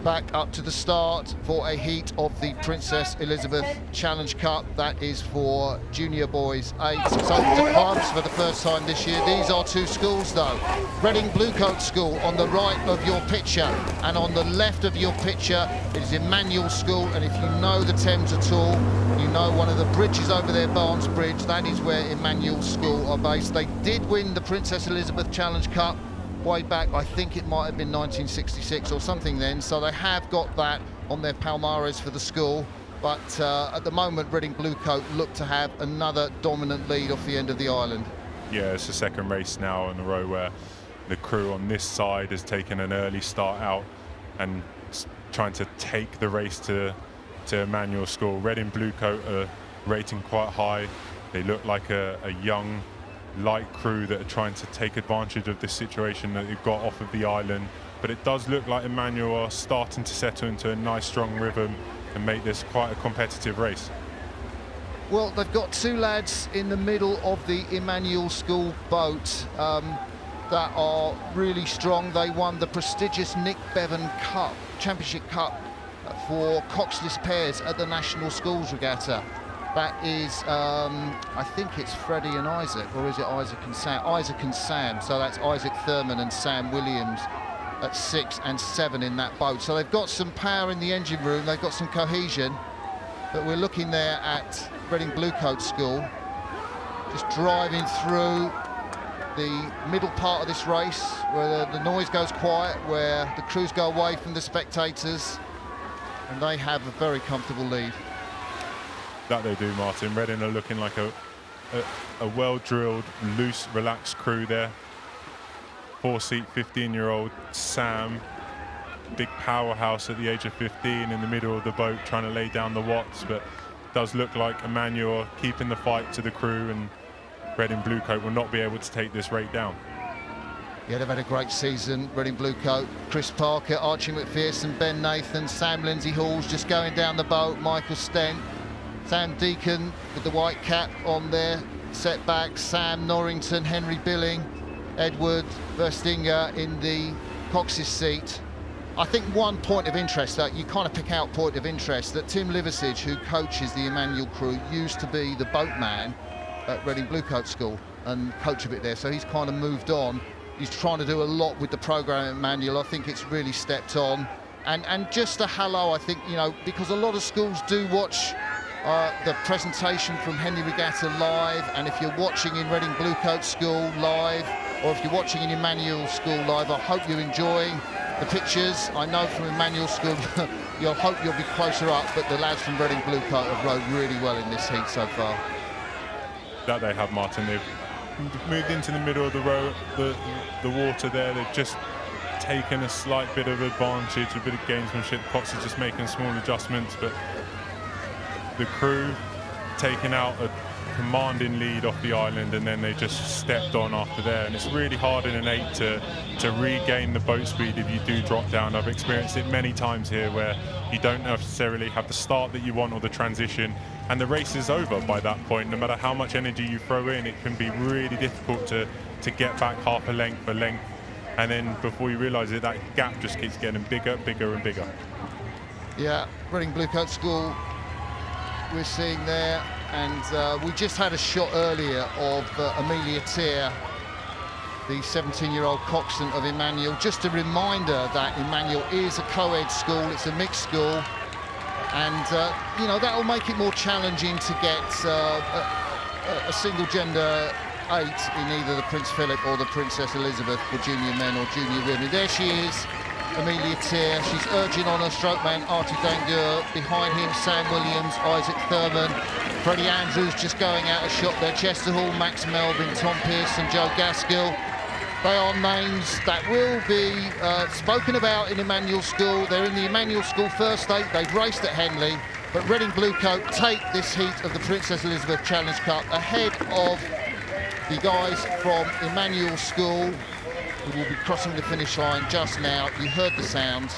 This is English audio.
back up to the start for a heat of the Princess Elizabeth Challenge Cup. That is for junior boys 8. It's open to clubs for the first time this year. These are two schools though. Reading Bluecoat School on the right of your picture, and on the left of your picture is Emanuel School. And if you know the Thames at all, you know one of the bridges over there, Barnes Bridge, that is where Emanuel School are based. They did win the Princess Elizabeth Challenge Cup way back, I think it might have been 1966 or something then, so they have got that on their palmares for the school. But at the moment, Reading Bluecoat look to have another dominant lead off the end of the island. Yeah, it's the second race now in a row where the crew on this side has taken an early start out and trying to take the race to Emanuel School. Reading Bluecoat are rating quite high. They look like a young, light crew that are trying to take advantage of this situation that they've got off of the island. But it does look like Emanuel are starting to settle into a nice strong rhythm and make this quite a competitive race. Well, they've got two lads in the middle of the Emanuel School boat that are really strong. They won the prestigious Nick Bevan Cup, Championship Cup for coxless pairs at the National Schools Regatta. That is, I think it's Freddie and Isaac, or is it Isaac and Sam? Isaac and Sam, so that's Isaac Thurman and Sam Williams at 6 and 7 in that boat. So they've got some power in the engine room, they've got some cohesion, but we're looking there at Reading Bluecoat School, just driving through the middle part of this race, where the noise goes quiet, where the crews go away from the spectators, and they have a very comfortable lead. That they do, Martin. Reading are looking like a well-drilled, loose, relaxed crew there. 4-seat, 15-year-old Sam, big powerhouse at the age of 15 in the middle of the boat trying to lay down the watts, but it does look like Emanuel keeping the fight to the crew, and Reading Bluecoat will not be able to take this rate down. Yeah, they've had a great season, Reading Bluecoat. Chris Parker, Archie McPherson, Ben Nathan, Sam Lindsay Halls just going down the boat, Michael Stent, Sam Deacon with the white cap on their setback, Sam Norrington, Henry Billing, Edward Verstinger in the cox's seat. I think one point of interest, that you kind of pick out point of interest, that Tim Liversidge, who coaches the Emanuel crew, used to be the boatman at Reading Bluecoat School and coach a bit there, so he's kind of moved on. He's trying to do a lot with the program at Emanuel. I think it's really stepped on. And just a hello, I think, you know, because a lot of schools do watch the presentation from Henley Regatta live, and if you're watching in Reading Bluecoat School live, or if you're watching in Emanuel School live, I hope you're enjoying the pictures. I know from Emanuel School, you'll hope you'll be closer up, but the lads from Reading Bluecoat have rowed really well in this heat so far. That they have, Martin. They've moved into the middle of the water there. They've just taken a slight bit of advantage, a bit of gamesmanship. Cox is just making small adjustments, but the crew taking out a commanding lead off the island, and then they just stepped on after there. And it's really hard in an 8 to regain the boat speed if you do drop down. I've experienced it many times here where you don't necessarily have the start that you want or the transition, and the race is over by that point. No matter how much energy you throw in, it can be really difficult to get back half a length, and then before you realise it, that gap just keeps getting bigger, bigger and bigger. Yeah, Reading Bluecoat School we're seeing there, and we just had a shot earlier of Amelia Tier, the 17-year-old coxswain of Emanuel. Just a reminder that Emanuel is a co-ed school, it's a mixed school, and you know, that will make it more challenging to get a single gender 8 in either the Prince Philip or the Princess Elizabeth for junior men or junior women. There she is, Amelia Tier. She's urging on her strokeman Artie Dangur. Behind him, Sam Williams, Isaac Thurman, Freddie Andrews just going out a shot there. Chester Hall, Max Melvin, Tom Pearson, Joe Gaskill. They are names that will be spoken about in Emanuel School. They're in the Emanuel School first 8. They've raced at Henley, but Reading Bluecoat take this heat of the Princess Elizabeth Challenge Cup ahead of the guys from Emanuel School, who will be crossing the finish line just now. You heard the sound.